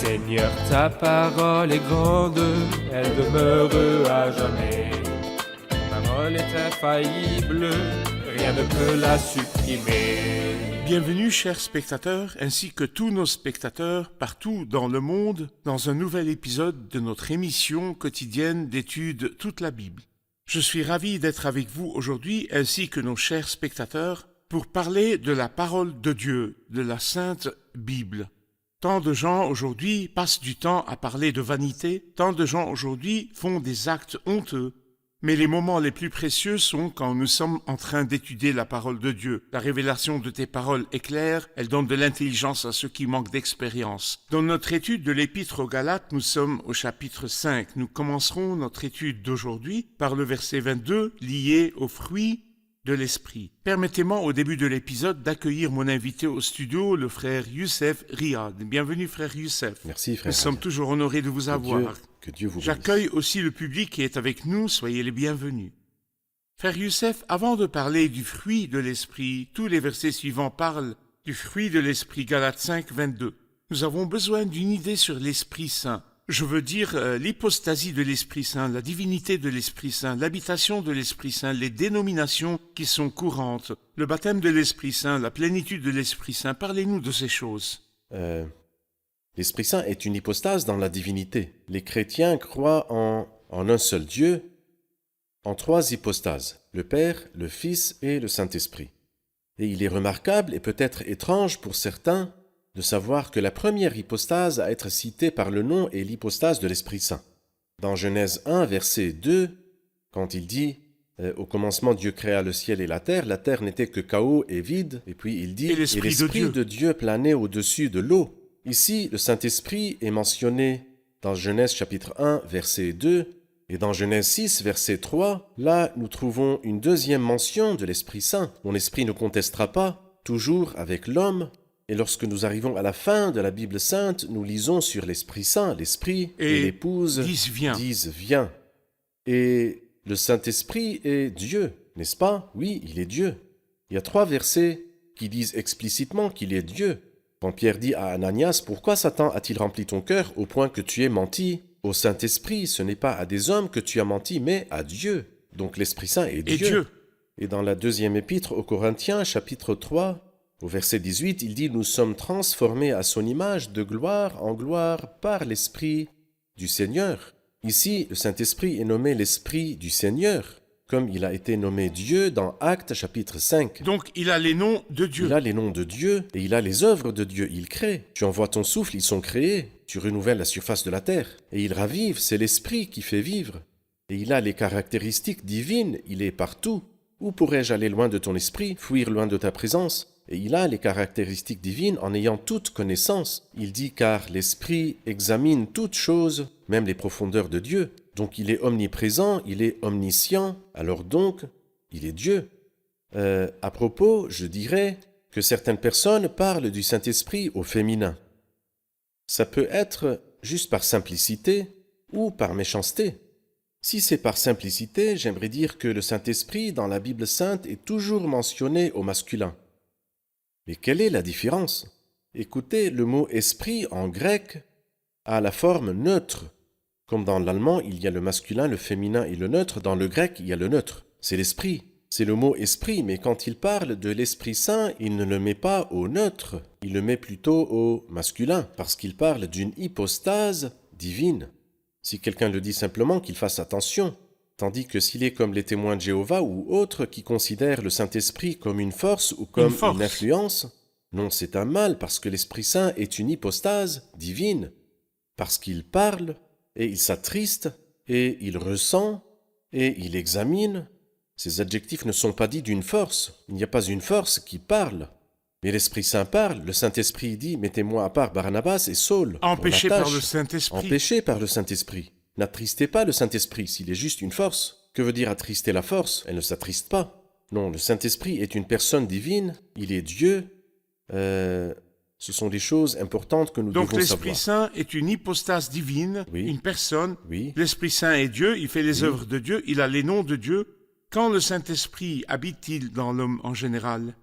Seigneur, ta parole est grande, elle demeure à jamais. Ta parole est infaillible, rien ne peut la supprimer. Bienvenue chers spectateurs, ainsi que tous nos spectateurs partout dans le monde, dans un nouvel épisode de notre émission quotidienne d'études toute la Bible. Je suis ravi d'être avec vous aujourd'hui, ainsi que nos chers spectateurs, pour parler de la parole de Dieu, de la Sainte Bible. Tant de gens aujourd'hui passent du temps à parler de vanité, tant de gens aujourd'hui font des actes honteux. Mais les moments les plus précieux sont quand nous sommes en train d'étudier la parole de Dieu. La révélation de tes paroles est claire, elle donne de l'intelligence à ceux qui manquent d'expérience. Dans notre étude de l'Épître aux Galates, nous sommes au chapitre 5. Nous commencerons notre étude d'aujourd'hui par le verset 22, lié aux fruits de l'Esprit. Permettez-moi au début de l'épisode d'accueillir mon invité au studio, le frère Youssef Riyad. Bienvenue frère Youssef. Merci frère. Nous sommes toujours honorés de vous avoir. Que Dieu vous bénisse. J'accueille aussi le public qui est avec nous, soyez les bienvenus. Frère Youssef, avant de parler du fruit de l'Esprit, tous les versets suivants parlent du fruit de l'Esprit, Galates 5, 22. Nous avons besoin d'une idée sur l'Esprit Saint. Je veux dire l'hypostasie de l'Esprit Saint, la divinité de l'Esprit Saint, l'habitation de l'Esprit Saint, les dénominations qui sont courantes, le baptême de l'Esprit Saint, la plénitude de l'Esprit Saint. Parlez-nous de ces choses. L'Esprit Saint est une hypostase dans la divinité. Les chrétiens croient en un seul Dieu, en trois hypostases, le Père, le Fils et le Saint-Esprit. Et il est remarquable et peut-être étrange pour certains de savoir que la première hypostase à être citée par le nom est l'hypostase de l'Esprit Saint. Dans Genèse 1, verset 2, quand il dit « Au commencement, Dieu créa le ciel et la terre n'était que chaos et vide. » Et puis il dit « Et l'Esprit de Dieu planait au-dessus de l'eau. » Ici, le Saint-Esprit est mentionné dans Genèse chapitre 1, verset 2, et dans Genèse 6, verset 3. Là, nous trouvons une deuxième mention de l'Esprit Saint. « Mon esprit ne contestera pas, toujours avec l'homme. » Et lorsque nous arrivons à la fin de la Bible sainte, nous lisons sur l'Esprit Saint, l'Esprit et l'épouse disent viens. Et le Saint-Esprit est Dieu, n'est-ce pas? Oui, il est Dieu. Il y a 3 versets qui disent explicitement qu'il est Dieu. Quand Pierre dit à Ananias, « Pourquoi Satan a-t-il rempli ton cœur au point que tu aies menti? Au Saint-Esprit, ce n'est pas à des hommes que tu as menti, mais à Dieu. » Donc l'Esprit Saint est Dieu. Et dans la deuxième épître aux Corinthiens, chapitre 3, au verset 18, il dit « Nous sommes transformés à son image de gloire en gloire par l'Esprit du Seigneur. » Ici, le Saint-Esprit est nommé l'Esprit du Seigneur, comme il a été nommé Dieu dans Actes chapitre 5. Donc il a les noms de Dieu. Il a les noms de Dieu et il a les œuvres de Dieu. Il crée. Tu envoies ton souffle, ils sont créés. Tu renouvelles la surface de la terre. Et il ravive, c'est l'Esprit qui fait vivre. Et il a les caractéristiques divines, il est partout. Où pourrais-je aller loin de ton esprit, fuir loin de ta présence? Et il a les caractéristiques divines en ayant toute connaissance. Il dit car l'Esprit examine toutes choses, même les profondeurs de Dieu. Donc il est omniprésent, il est omniscient, alors donc il est Dieu. À propos, je dirais que certaines personnes parlent du Saint-Esprit au féminin. Ça peut être juste par simplicité ou par méchanceté. Si c'est par simplicité, j'aimerais dire que le Saint-Esprit dans la Bible sainte est toujours mentionné au masculin. Mais quelle est la différence? Écoutez, le mot « esprit » en grec a la forme neutre. Comme dans l'allemand, il y a le masculin, le féminin et le neutre, dans le grec, il y a le neutre. C'est l'esprit. C'est le mot « esprit », mais quand il parle de l'Esprit Saint, il ne le met pas au neutre, il le met plutôt au masculin, parce qu'il parle d'une hypostase divine. Si quelqu'un le dit simplement, qu'il fasse attention. Tandis que s'il est comme les témoins de Jéhovah ou autres qui considèrent le Saint-Esprit comme une force ou comme une influence, non, c'est un mal parce que l'Esprit Saint est une hypostase divine, parce qu'il parle et il s'attriste et il ressent et il examine. Ces adjectifs ne sont pas dits d'une force, il n'y a pas une force qui parle. Mais l'Esprit Saint parle, le Saint-Esprit dit « Mettez-moi à part Barnabas et Saul » empêché par le Saint-Esprit. Empêché par le Saint-Esprit. N'attristez pas le Saint-Esprit s'il est juste une force. Que veut dire attrister la force? Elle ne s'attriste pas. Non, le Saint-Esprit est une personne divine, il est Dieu. Ce sont des choses importantes que nous devons savoir. Donc l'Esprit Saint est une hypostase divine, une personne. L'Esprit Saint est Dieu, il fait les œuvres de Dieu, il a les noms de Dieu. Quand le Saint-Esprit habite-t-il dans l'homme en général?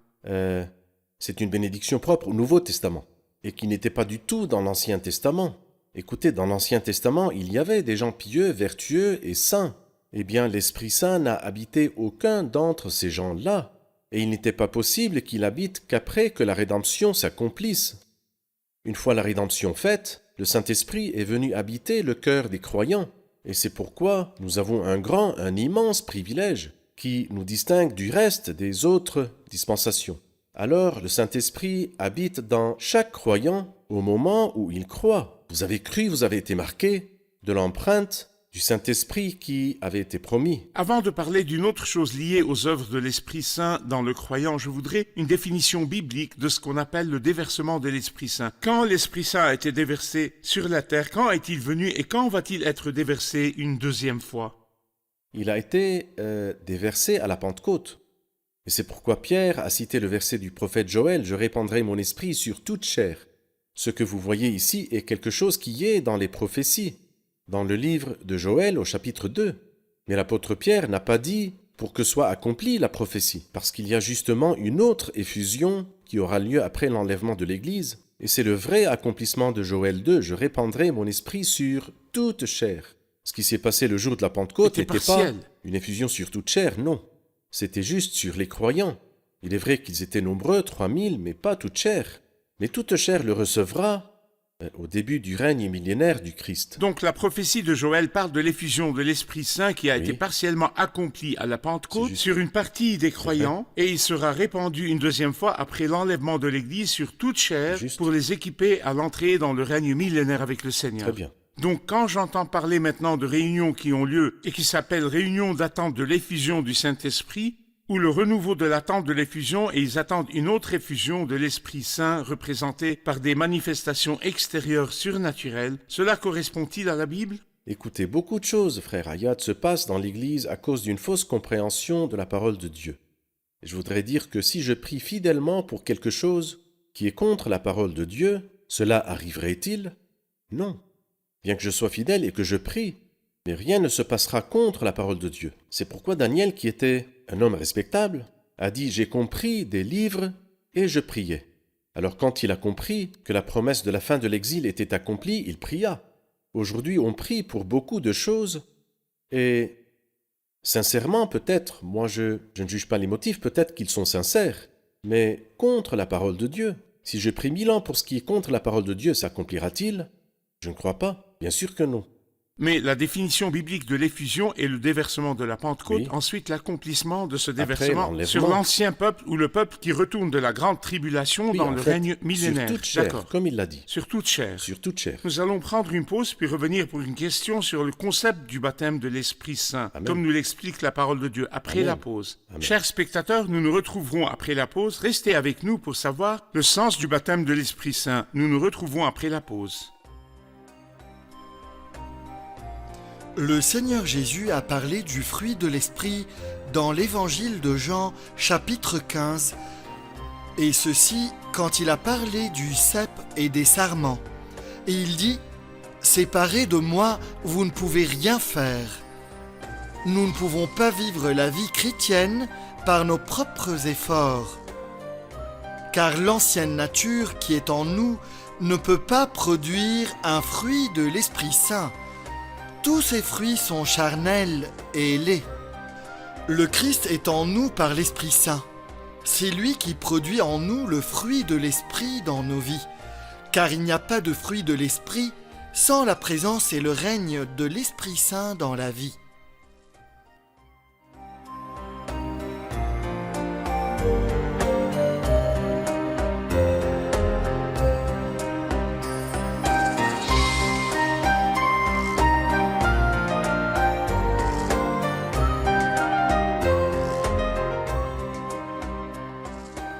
C'est une bénédiction propre au Nouveau Testament et qui n'était pas du tout dans l'Ancien Testament. Écoutez, dans l'Ancien Testament, il y avait des gens pieux, vertueux et saints. Eh bien, l'Esprit Saint n'a habité aucun d'entre ces gens-là, et il n'était pas possible qu'il habite qu'après que la rédemption s'accomplisse. Une fois la rédemption faite, le Saint-Esprit est venu habiter le cœur des croyants, et c'est pourquoi nous avons un immense privilège qui nous distingue du reste des autres dispensations. Alors le Saint-Esprit habite dans chaque croyant au moment où il croit. Vous avez cru, vous avez été marqué de l'empreinte du Saint-Esprit qui avait été promis. Avant de parler d'une autre chose liée aux œuvres de l'Esprit Saint dans le croyant, je voudrais une définition biblique de ce qu'on appelle le déversement de l'Esprit Saint. Quand l'Esprit Saint a été déversé sur la terre, quand est-il venu et quand va-t-il être déversé une deuxième fois? Il a été déversé à la Pentecôte. Et c'est pourquoi Pierre a cité le verset du prophète Joël « Je répandrai mon esprit sur toute chair ». Ce que vous voyez ici est quelque chose qui est dans les prophéties, dans le livre de Joël au chapitre 2. Mais l'apôtre Pierre n'a pas dit « pour que soit accomplie la prophétie », parce qu'il y a justement une autre effusion qui aura lieu après l'enlèvement de l'Église, et c'est le vrai accomplissement de Joël 2 « Je répandrai mon esprit sur toute chair ». Ce qui s'est passé le jour de la Pentecôte n'était pas une effusion sur toute chair, non. C'était juste sur les croyants. Il est vrai qu'ils étaient nombreux, 3000, mais pas toute chair. Mais toute chair le recevra au début du règne millénaire du Christ. Donc la prophétie de Joël parle de l'effusion de l'Esprit Saint qui a été partiellement accomplie à la Pentecôte sur une partie des croyants et il sera répandu une deuxième fois après l'enlèvement de l'Église sur toute chair pour les équiper à l'entrée dans le règne millénaire avec le Seigneur. Très bien. Donc quand j'entends parler maintenant de réunions qui ont lieu et qui s'appellent réunions d'attente de l'effusion du Saint-Esprit, ou le renouveau de l'attente de l'effusion et ils attendent une autre effusion de l'Esprit Saint représentée par des manifestations extérieures surnaturelles, cela correspond-il à la Bible? Écoutez, beaucoup de choses, frère Hayat, se passent dans l'Église à cause d'une fausse compréhension de la parole de Dieu. Et je voudrais dire que si je prie fidèlement pour quelque chose qui est contre la parole de Dieu, cela arriverait-il? Non. Bien que je sois fidèle et que je prie, mais rien ne se passera contre la parole de Dieu. C'est pourquoi Daniel, qui était un homme respectable, a dit « J'ai compris des livres et je priais ». Alors quand il a compris que la promesse de la fin de l'exil était accomplie, il pria. Aujourd'hui, on prie pour beaucoup de choses et sincèrement, peut-être, moi je ne juge pas les motifs, peut-être qu'ils sont sincères, mais contre la parole de Dieu. Si je prie 1000 ans pour ce qui est contre la parole de Dieu, s'accomplira-t-il? Je ne crois pas. Bien sûr que non. Mais la définition biblique de l'effusion est le déversement de la Pentecôte, ensuite l'accomplissement de ce déversement sur l'ancien peuple ou le peuple qui retourne de la grande tribulation dans le règne millénaire. Sur toute chair, comme il l'a dit. Sur toute chair. Sur toute chair. Nous allons prendre une pause puis revenir pour une question sur le concept du baptême de l'Esprit Saint, comme nous l'explique la parole de Dieu après la pause. Chers spectateurs, nous nous retrouverons après la pause. Restez avec nous pour savoir le sens du baptême de l'Esprit Saint. Nous nous retrouvons après la pause. Le Seigneur Jésus a parlé du fruit de l'Esprit dans l'Évangile de Jean, chapitre 15, et ceci quand il a parlé du cep et des sarments. Et il dit « Séparés de moi, vous ne pouvez rien faire. Nous ne pouvons pas vivre la vie chrétienne par nos propres efforts. Car l'ancienne nature qui est en nous ne peut pas produire un fruit de l'Esprit Saint. Tous ces fruits sont charnels et laids. Le Christ est en nous par l'Esprit Saint. C'est lui qui produit en nous le fruit de l'Esprit dans nos vies. Car il n'y a pas de fruit de l'Esprit sans la présence et le règne de l'Esprit Saint dans la vie.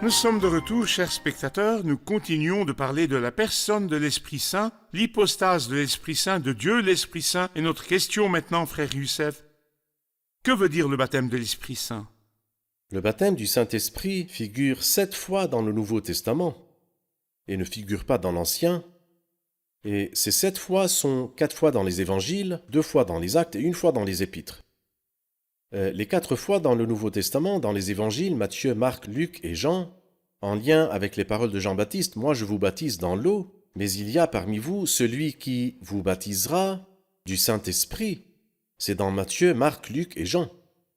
Nous sommes de retour, chers spectateurs. Nous continuons de parler de la personne de l'Esprit Saint, l'hypostase de l'Esprit Saint, de Dieu l'Esprit Saint. Et notre question maintenant, frère Youssef, que veut dire le baptême de l'Esprit Saint? Le baptême du Saint-Esprit figure 7 fois dans le Nouveau Testament et ne figure pas dans l'Ancien. Et ces 7 fois sont 4 fois dans les Évangiles, 2 fois dans les Actes et 1 fois dans les Épîtres. Les 4 fois dans le Nouveau Testament, dans les Évangiles, Matthieu, Marc, Luc et Jean, en lien avec les paroles de Jean-Baptiste, « Moi je vous baptise dans l'eau », mais il y a parmi vous celui qui vous baptisera du Saint-Esprit. C'est dans Matthieu, Marc, Luc et Jean.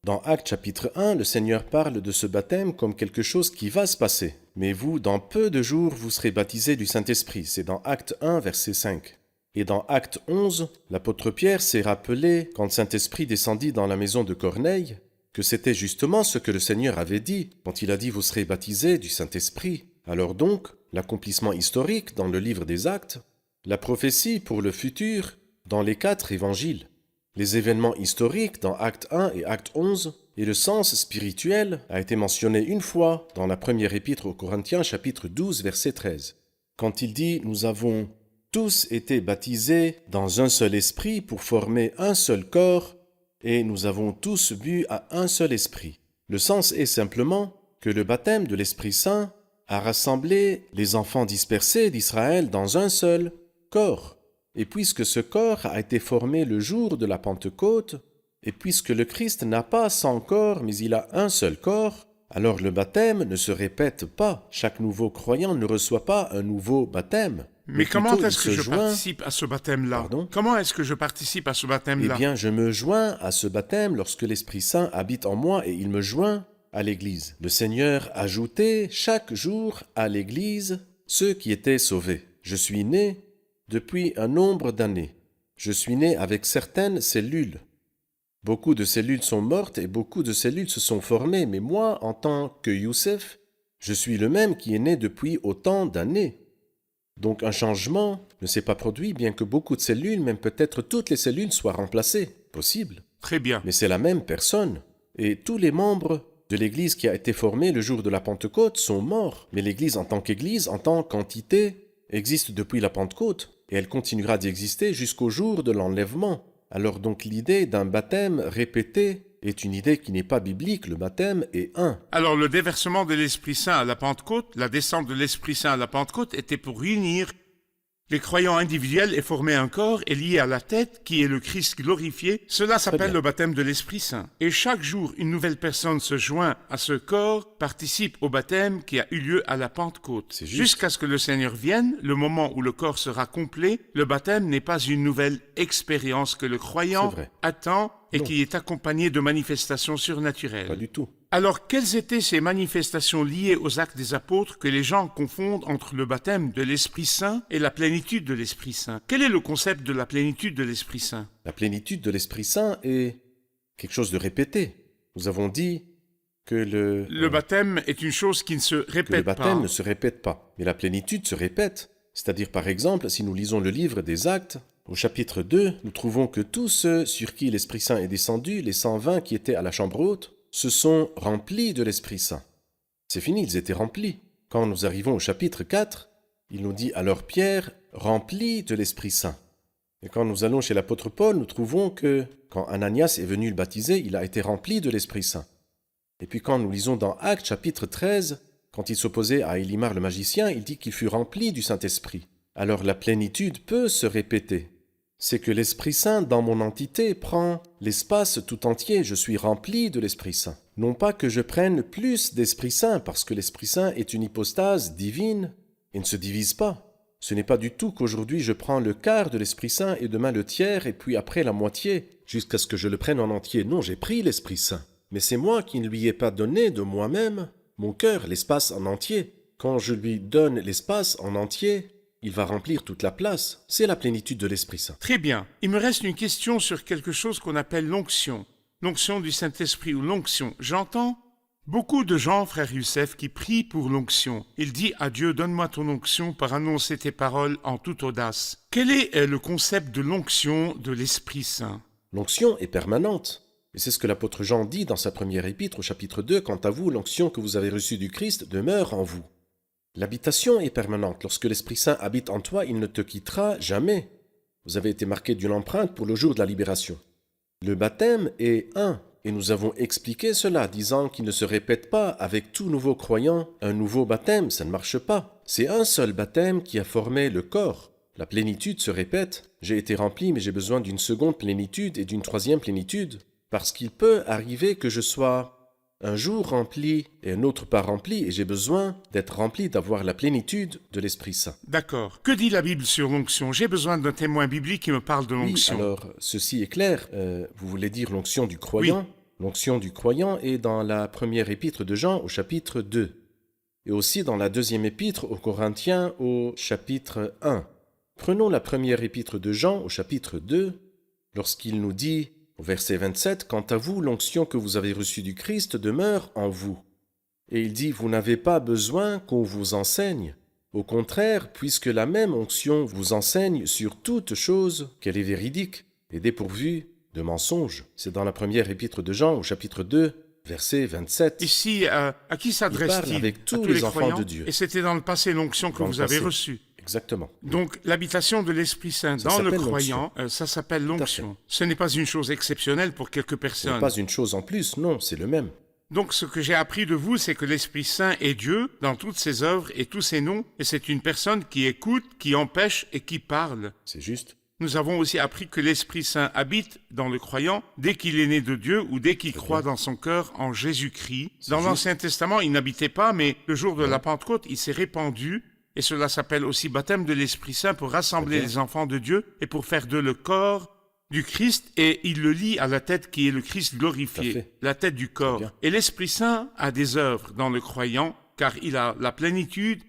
Dans Actes chapitre 1, le Seigneur parle de ce baptême comme quelque chose qui va se passer. Mais vous, dans peu de jours, vous serez baptisés du Saint-Esprit. C'est dans Acte 1, verset 5. Et dans Acte 11, l'apôtre Pierre s'est rappelé, quand le Saint-Esprit descendit dans la maison de Corneille, que c'était justement ce que le Seigneur avait dit, quand il a dit « Vous serez baptisés du Saint-Esprit ». Alors donc, l'accomplissement historique dans le livre des Actes, la prophétie pour le futur dans les 4 évangiles, les événements historiques dans Acte 1 et Acte 11, et le sens spirituel a été mentionné une fois dans la première épître aux Corinthiens, chapitre 12, verset 13. Quand il dit « Nous avons tous été baptisés dans un seul esprit pour former un seul corps, et nous avons tous bu à un seul esprit ». Le sens est simplement que le baptême de l'Esprit Saint a rassemblé les enfants dispersés d'Israël dans un seul corps. Et puisque ce corps a été formé le jour de la Pentecôte, et puisque le Christ n'a pas 100 corps, mais il a un seul corps, alors le baptême ne se répète pas. Chaque nouveau croyant ne reçoit pas un nouveau baptême. Mais plutôt, comment il est-ce que se je joint- participe à ce baptême-là? Pardon? Comment est-ce que je participe à ce Eh baptême-là? bien, je me joins à ce baptême lorsque l'Esprit Saint habite en moi et il me joint à l'Église. Le Seigneur ajoutait chaque jour à l'Église ceux qui étaient sauvés. Je suis né depuis un nombre d'années. Je suis né avec certaines cellules. Beaucoup de cellules sont mortes et beaucoup de cellules se sont formées, mais moi, en tant que Youssef, je suis le même qui est né depuis autant d'années. Donc un changement ne s'est pas produit, bien que beaucoup de cellules, même peut-être toutes les cellules, soient remplacées. Possible. Très bien. Mais c'est la même personne. Et tous les membres de l'Église qui a été formée le jour de la Pentecôte sont morts. Mais l'Église en tant qu'Église, en tant qu'entité, existe depuis la Pentecôte. Et elle continuera d'y exister jusqu'au jour de l'enlèvement. Alors donc l'idée d'un baptême répété est une idée qui n'est pas biblique. Le baptême est un. Alors le déversement de l'Esprit Saint à la Pentecôte, la descente de l'Esprit Saint à la Pentecôte était pour réunir les croyants individuels et former un corps et lié à la tête qui est le Christ glorifié. Cela s'appelle bien. le baptême de l'Esprit Saint. Et chaque jour, une nouvelle personne se joint à ce corps, participe au baptême qui a eu lieu à la Pentecôte. C'est juste. Jusqu'à ce que le Seigneur vienne, le moment où le corps sera complet, le baptême n'est pas une nouvelle expérience que le croyant C'est vrai. attend et Non. qui est accompagnée de manifestations Pas surnaturelles. du tout. Alors, quelles étaient ces manifestations liées aux actes des apôtres que les gens confondent entre le baptême de l'Esprit Saint et la plénitude de l'Esprit Saint? Quel est le concept de la plénitude de l'Esprit Saint? La plénitude de l'Esprit Saint est quelque chose de répété. Nous avons dit que Le baptême est une chose qui ne se que le répète baptême pas. ne se répète pas, mais la plénitude se répète. C'est-à-dire, par exemple, si nous lisons le livre des Actes, au chapitre 2, nous trouvons que tous ceux sur qui l'Esprit Saint est descendu, les 120 qui étaient à la chambre haute, se sont remplis de l'Esprit Saint. C'est fini, ils étaient remplis. Quand nous arrivons au chapitre 4, il nous dit alors Pierre, rempli de l'Esprit Saint. Et quand nous allons chez l'apôtre Paul, nous trouvons que quand Ananias est venu le baptiser, il a été rempli de l'Esprit Saint. Et puis quand nous lisons dans Actes chapitre 13, quand il s'opposait à Élimar le magicien, il dit qu'il fut rempli du Saint-Esprit. Alors la plénitude peut se répéter. C'est que l'Esprit Saint dans mon entité prend l'espace tout entier, je suis rempli de l'Esprit Saint. Non pas que je prenne plus d'Esprit Saint, parce que l'Esprit Saint est une hypostase divine et ne se divise pas. Ce n'est pas du tout qu'aujourd'hui je prends le quart de l'Esprit Saint et demain le tiers et puis après la moitié, jusqu'à ce que je le prenne en entier. Non, j'ai pris l'Esprit Saint. Mais c'est moi qui ne lui ai pas donné de moi-même, mon cœur, l'espace en entier. Quand je lui donne l'espace en entier, il va remplir toute la place. C'est la plénitude de l'Esprit Saint. Très bien. Il me reste une question sur quelque chose qu'on appelle l'onction. L'onction du Saint-Esprit ou l'onction. J'entends beaucoup de gens, frère Youssef, qui prient pour l'onction. Il dit à Dieu, donne-moi ton onction pour annoncer tes paroles en toute audace. Quel est le concept de l'onction de l'Esprit Saint? L'onction est permanente. Et c'est ce que l'apôtre Jean dit dans sa première épître au chapitre 2. Quant à vous, l'onction que vous avez reçue du Christ demeure en vous. L'habitation est permanente. Lorsque l'Esprit Saint habite en toi, il ne te quittera jamais. Vous avez été marqué d'une empreinte pour le jour de la libération. Le baptême est un, et nous avons expliqué cela, disant qu'il ne se répète pas avec tout nouveau croyant un nouveau baptême, ça ne marche pas. C'est un seul baptême qui a formé le corps. La plénitude se répète. J'ai été rempli, mais j'ai besoin d'une seconde plénitude et d'une troisième plénitude, parce qu'il peut arriver que je sois un jour rempli et un autre pas rempli, et j'ai besoin d'être rempli, d'avoir la plénitude de l'Esprit Saint. D'accord. Que dit la Bible sur l'onction? J'ai besoin d'un témoin biblique qui me parle de Oui, l'onction. alors, ceci est clair. Vous voulez dire l'onction du croyant? L'onction du croyant est dans la première épître de Jean au chapitre 2, et aussi dans la deuxième épître aux Corinthiens au chapitre 1. Prenons la première épître de Jean au chapitre 2, lorsqu'il nous dit, au verset 27, « Quant à vous, l'onction que vous avez reçue du Christ demeure en vous. » Et il dit, « Vous n'avez pas besoin qu'on vous enseigne. Au contraire, puisque la même onction vous enseigne sur toute chose qu'elle est véridique et dépourvue de mensonges. » C'est dans la première épître de Jean, au chapitre 2, verset 27. Ici, à qui Il parle s'adresse-t-il? avec À tous les enfants croyants? de Dieu. Et c'était dans le passé l'onction que Dans le vous avez passé. reçue. Exactement. Donc, l'habitation de l'Esprit Saint Ça dans le s'appelle croyant, ça s'appelle l'onction. Ce n'est pas une chose exceptionnelle pour quelques Ce n'est personnes. pas une chose en plus, non, c'est le même. Donc, ce que j'ai appris de vous, c'est que l'Esprit Saint est Dieu dans toutes ses œuvres et tous ses noms, et c'est une personne qui écoute, qui empêche et qui parle. C'est juste. Nous avons aussi appris que l'Esprit Saint habite dans le croyant dès qu'il est né de Dieu ou dès qu'il croit dans son cœur en Jésus-Christ. Dans juste. l'Ancien Testament, il n'habitait pas, mais le jour de la Pentecôte, il s'est répandu. Et cela s'appelle aussi baptême de l'Esprit Saint pour rassembler Très bien. les enfants de Dieu et pour faire d'eux le corps du Christ. Et il le lie à la tête qui est le Christ Tout à glorifié, fait. la tête du corps. bien. Et l'Esprit Saint a des œuvres dans le croyant, car il a la plénitude.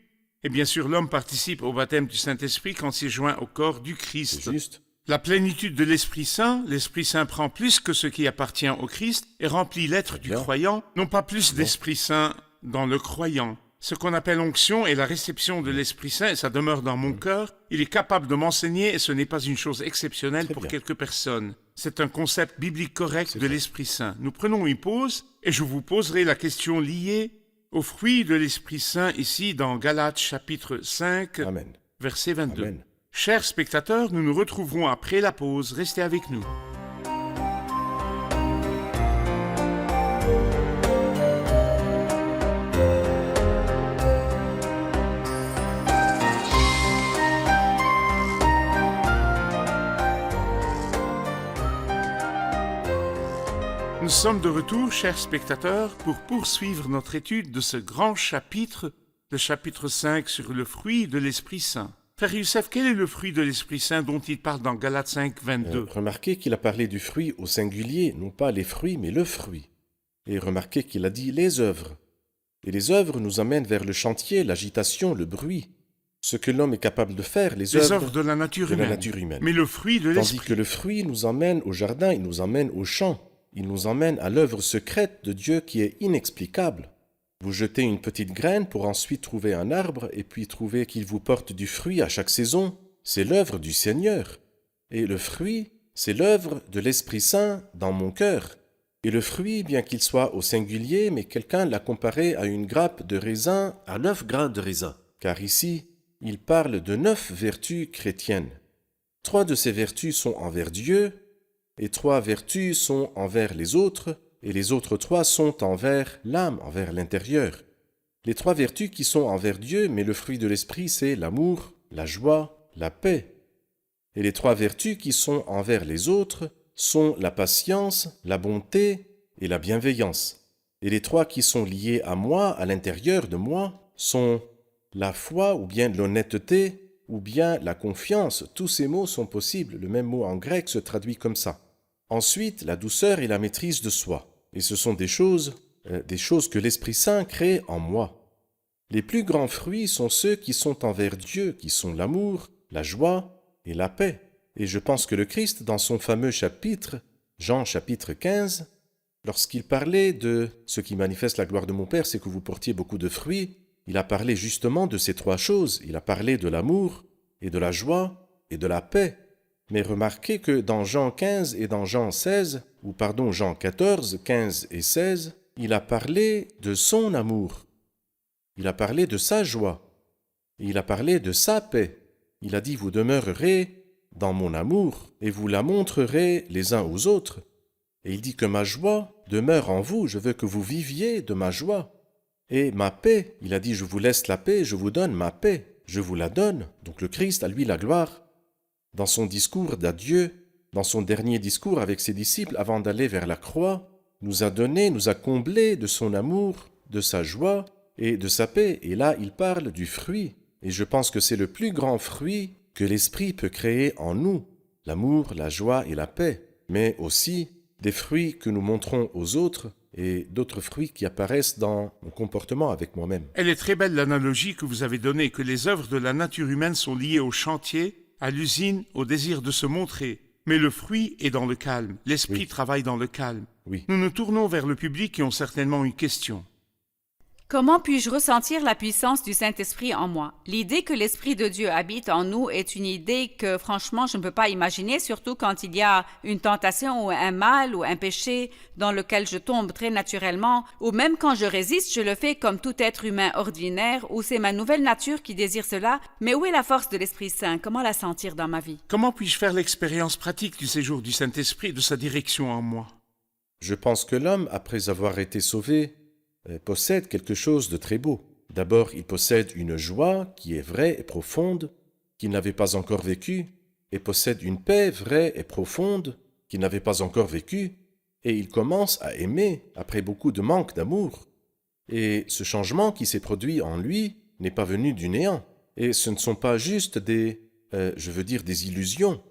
Et bien sûr, l'homme participe au baptême du Saint-Esprit quand il est joint au corps du Christ. C'est juste. La plénitude de l'Esprit Saint prend plus que ce qui appartient au Christ et remplit l'être du bien. croyant, non pas plus d'Esprit Saint dans le croyant. Ce qu'on appelle onction est la réception de l'Esprit Saint, et ça demeure dans mon cœur. Il est capable de m'enseigner et ce n'est pas une chose exceptionnelle Très pour bien. quelques personnes. C'est un concept biblique correct C'est de vrai. l'Esprit Saint. Nous prenons une pause et je vous poserai la question liée au fruit de l'Esprit Saint ici dans Galates chapitre 5, Amen. verset 22. Amen. Chers spectateurs, nous nous retrouverons après la pause. Restez avec nous. Nous sommes de retour, chers spectateurs, pour poursuivre notre étude de ce grand chapitre, le chapitre 5 sur le fruit de l'Esprit Saint. Frère Youssef, quel est le fruit de l'Esprit Saint dont il parle dans Galates 5, 22 Remarquez qu'il a parlé du fruit au singulier, non pas les fruits, mais le fruit. Et remarquez qu'il a dit les œuvres. Et les œuvres nous amènent vers le chantier, l'agitation, le bruit. Ce que l'homme est capable de faire, les œuvres de la nature de la humaine. nature humaine. Mais le fruit de Tandis l'Esprit. que le fruit nous emmène au jardin, il nous emmène au champ, il nous emmène à l'œuvre secrète de Dieu qui est inexplicable. Vous jetez une petite graine pour ensuite trouver un arbre et puis trouver qu'il vous porte du fruit à chaque saison. C'est l'œuvre du Seigneur. Et le fruit, c'est l'œuvre de l'Esprit Saint dans mon cœur. Et le fruit, bien qu'il soit au singulier, mais quelqu'un l'a comparé à une grappe de raisin, à 9 grains de raisin. Car ici, il parle de 9 vertus chrétiennes. 3 de ces vertus sont envers Dieu, et 3 vertus sont envers les autres, et les autres 3 sont envers l'âme, envers l'intérieur. Les 3 vertus qui sont envers Dieu, mais le fruit de l'esprit, c'est l'amour, la joie, la paix. Et les 3 vertus qui sont envers les autres sont la patience, la bonté et la bienveillance. Et les 3 qui sont liés à moi, à l'intérieur de moi, sont la foi ou bien l'honnêteté ou bien la confiance. Tous ces mots sont possibles. Le même mot en grec se traduit comme ça. Ensuite, la douceur et la maîtrise de soi. Et ce sont des choses que l'Esprit Saint crée en moi. Les plus grands fruits sont ceux qui sont envers Dieu, qui sont l'amour, la joie et la paix. Et je pense que le Christ, dans son fameux chapitre, Jean chapitre 15, lorsqu'il parlait de ce qui manifeste la gloire de mon Père, c'est que vous portiez beaucoup de fruits, il a parlé justement de ces 3 choses. Il a parlé de l'amour et de la joie et de la paix. Mais remarquez que dans Jean 15 et dans Jean 16, Jean 14, 15 et 16, il a parlé de son amour. Il a parlé de sa joie. Et il a parlé de sa paix. Il a dit, vous demeurerez dans mon amour et vous la montrerez les uns aux autres. Et il dit que ma joie demeure en vous. Je veux que vous viviez de ma joie. Et ma paix, il a dit, je vous laisse la paix, je vous donne ma paix. Je vous la donne. Donc le Christ, à lui la gloire. Dans son discours d'adieu, dans son dernier discours avec ses disciples avant d'aller vers la croix, nous a donné, nous a comblés de son amour, de sa joie et de sa paix. Et là, il parle du fruit. Et je pense que c'est le plus grand fruit que l'Esprit peut créer en nous, l'amour, la joie et la paix, mais aussi des fruits que nous montrons aux autres et d'autres fruits qui apparaissent dans mon comportement avec moi-même. Elle est très belle l'analogie que vous avez donnée, que les œuvres de la nature humaine sont liées au chantier, à l'usine, au désir de se montrer. Mais le fruit est dans le calme. L'esprit Oui. travaille dans le calme. Oui. Nous nous tournons vers le public qui ont certainement une question. Comment puis-je ressentir la puissance du Saint-Esprit en moi? L'idée que l'Esprit de Dieu habite en nous est une idée que, franchement, je ne peux pas imaginer, surtout quand il y a une tentation ou un mal ou un péché dans lequel je tombe très naturellement, ou même quand je résiste, je le fais comme tout être humain ordinaire, ou c'est ma nouvelle nature qui désire cela. Mais où est la force de l'Esprit Saint? Comment la sentir dans ma vie? Comment puis-je faire l'expérience pratique du séjour du Saint-Esprit et de sa direction en moi? Je pense que l'homme, après avoir été sauvé, possède quelque chose de très beau. D'abord, il possède une joie qui est vraie et profonde, qu'il n'avait pas encore vécue, et possède une paix vraie et profonde, qu'il n'avait pas encore vécue, et il commence à aimer après beaucoup de manque d'amour. Et ce changement qui s'est produit en lui n'est pas venu du néant. Et ce ne sont pas juste des illusions,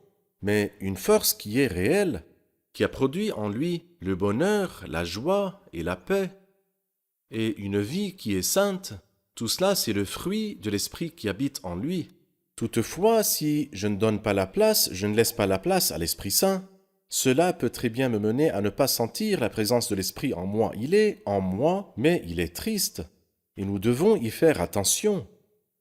mais une force qui est réelle, qui a produit en lui le bonheur, la joie et la paix, et une vie qui est sainte. Tout cela, c'est le fruit de l'Esprit qui habite en lui. Toutefois, si je ne donne pas la place, je ne laisse pas la place à l'Esprit Saint, cela peut très bien me mener à ne pas sentir la présence de l'Esprit en moi. Il est en moi, mais il est triste, et nous devons y faire attention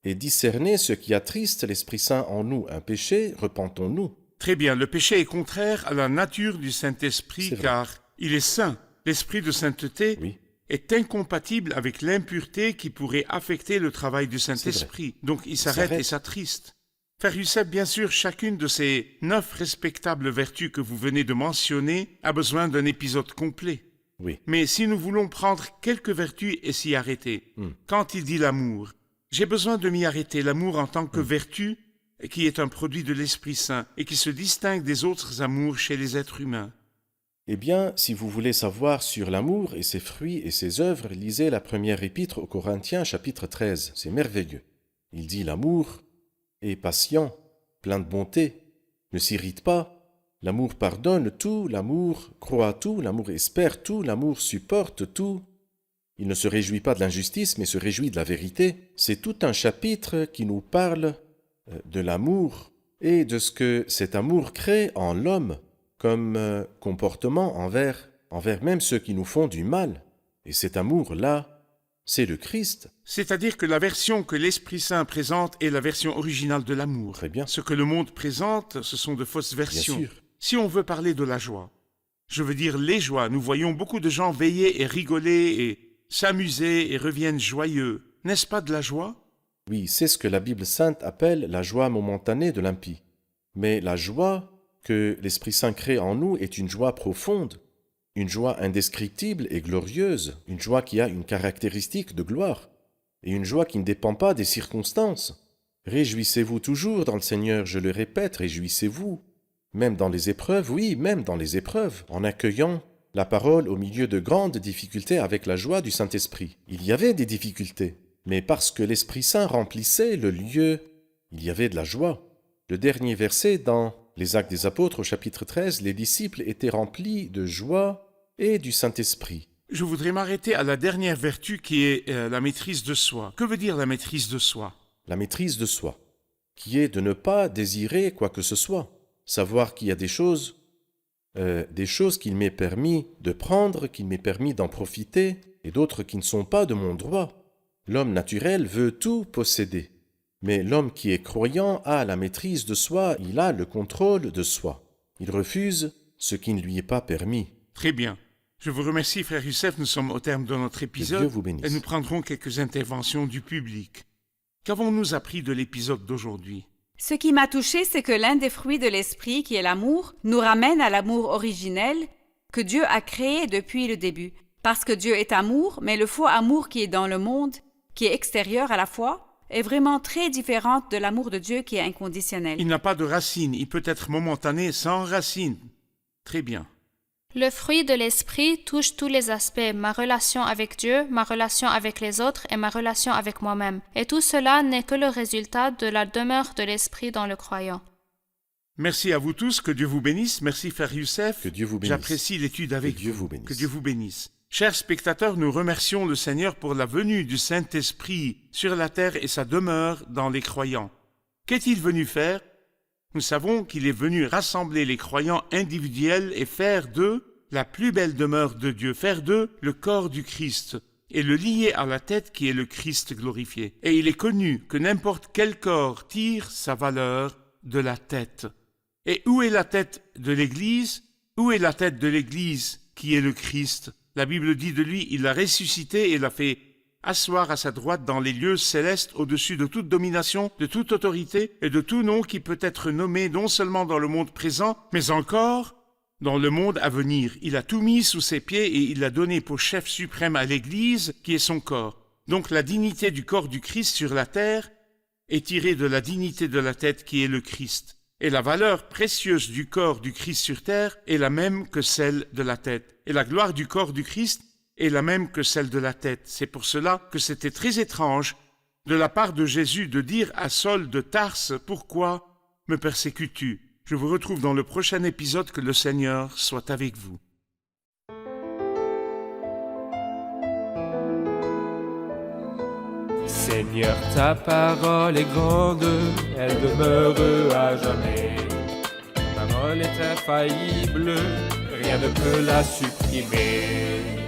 et discerner ce qui attriste l'Esprit Saint en nous. Un péché, repentons-nous. Très bien, le péché est contraire à la nature du Saint-Esprit C'est vrai. car il est saint. L'esprit de sainteté Oui. est incompatible avec l'impureté qui pourrait affecter le travail du Saint-Esprit. Donc il s'arrête et s'attriste. Frère Youssef, bien sûr, chacune de ces 9 respectables vertus que vous venez de mentionner a besoin d'un épisode complet. Oui. Mais si nous voulons prendre quelques vertus et s'y arrêter, quand il dit l'amour, j'ai besoin de m'y arrêter. L'amour en tant que vertu qui est un produit de l'Esprit Saint et qui se distingue des autres amours chez les êtres humains. Eh bien, si vous voulez savoir sur l'amour et ses fruits et ses œuvres, lisez la première épître aux Corinthiens, chapitre 13. C'est merveilleux. Il dit l'amour est patient, plein de bonté, ne s'irrite pas. L'amour pardonne tout, l'amour croit tout, l'amour espère tout, l'amour supporte tout. Il ne se réjouit pas de l'injustice, mais se réjouit de la vérité. C'est tout un chapitre qui nous parle de l'amour et de ce que cet amour crée en l'homme comme comportement envers même ceux qui nous font du mal. Et cet amour-là, c'est le Christ. C'est-à-dire que la version que l'Esprit Saint présente est la version originale de l'amour. Très bien. Ce que le monde présente, ce sont de fausses versions. Bien sûr. Si on veut parler de la joie, je veux dire les joies, nous voyons beaucoup de gens veiller et rigoler et s'amuser et reviennent joyeux. N'est-ce pas de la joie? Oui, c'est ce que la Bible sainte appelle la joie momentanée de l'impie. Mais la joie que l'Esprit Saint crée en nous est une joie profonde, une joie indescriptible et glorieuse, une joie qui a une caractéristique de gloire, et une joie qui ne dépend pas des circonstances. Réjouissez-vous toujours dans le Seigneur, je le répète, réjouissez-vous. Même dans les épreuves, oui, même dans les épreuves, en accueillant la parole au milieu de grandes difficultés avec la joie du Saint-Esprit. Il y avait des difficultés, mais parce que l'Esprit Saint remplissait le lieu, il y avait de la joie. Le dernier verset dans les Actes des Apôtres au chapitre 13, les disciples étaient remplis de joie et du Saint-Esprit. Je voudrais m'arrêter à la dernière vertu qui est la maîtrise de soi. Que veut dire la maîtrise de soi? La maîtrise de soi, qui est de ne pas désirer quoi que ce soit, savoir qu'il y a des choses qu'il m'est permis de prendre, qu'il m'est permis d'en profiter, et d'autres qui ne sont pas de mon droit. L'homme naturel veut tout posséder. Mais l'homme qui est croyant a la maîtrise de soi, il a le contrôle de soi. Il refuse ce qui ne lui est pas permis. Très bien. Je vous remercie, frère Youssef. Nous sommes au terme de notre Que épisode Dieu vous bénisse. et nous prendrons quelques interventions du public. Qu'avons-nous appris de l'épisode d'aujourd'hui? Ce qui m'a touché, c'est que l'un des fruits de l'Esprit, qui est l'amour, nous ramène à l'amour originel que Dieu a créé depuis le début. Parce que Dieu est amour, mais le faux amour qui est dans le monde, qui est extérieur à la foi, est vraiment très différente de l'amour de Dieu qui est inconditionnel. Il n'a pas de racine. Il peut être momentané sans racine. Très bien. Le fruit de l'esprit touche tous les aspects, ma relation avec Dieu, ma relation avec les autres et ma relation avec moi-même. Et tout cela n'est que le résultat de la demeure de l'esprit dans le croyant. Merci à vous tous, que Dieu vous bénisse. Merci Frère Youssef. Que Dieu vous bénisse. J'apprécie l'étude avec Que Dieu vous bénisse. Que Dieu vous bénisse. Chers spectateurs, nous remercions le Seigneur pour la venue du Saint-Esprit sur la terre et sa demeure dans les croyants. Qu'est-il venu faire? Nous savons qu'il est venu rassembler les croyants individuels et faire d'eux la plus belle demeure de Dieu, faire d'eux le corps du Christ et le lier à la tête qui est le Christ glorifié. Et il est connu que n'importe quel corps tire sa valeur de la tête. Et où est la tête de l'Église? Où est la tête de l'Église qui est le Christ? La Bible dit de lui, il l'a ressuscité et l'a fait asseoir à sa droite dans les lieux célestes au-dessus de toute domination, de toute autorité et de tout nom qui peut être nommé non seulement dans le monde présent, mais encore dans le monde à venir. Il a tout mis sous ses pieds et il l'a donné pour chef suprême à l'Église qui est son corps. Donc la dignité du corps du Christ sur la terre est tirée de la dignité de la tête qui est le Christ. Et la valeur précieuse du corps du Christ sur terre est la même que celle de la tête. Et la gloire du corps du Christ est la même que celle de la tête. C'est pour cela que c'était très étrange de la part de Jésus de dire à Saul de Tarse, « Pourquoi me persécutes-tu » Je vous retrouve dans le prochain épisode. Que le Seigneur soit avec vous. Seigneur, ta parole est grande, elle demeure à jamais. Ta parole est infaillible, rien ne peut la supprimer.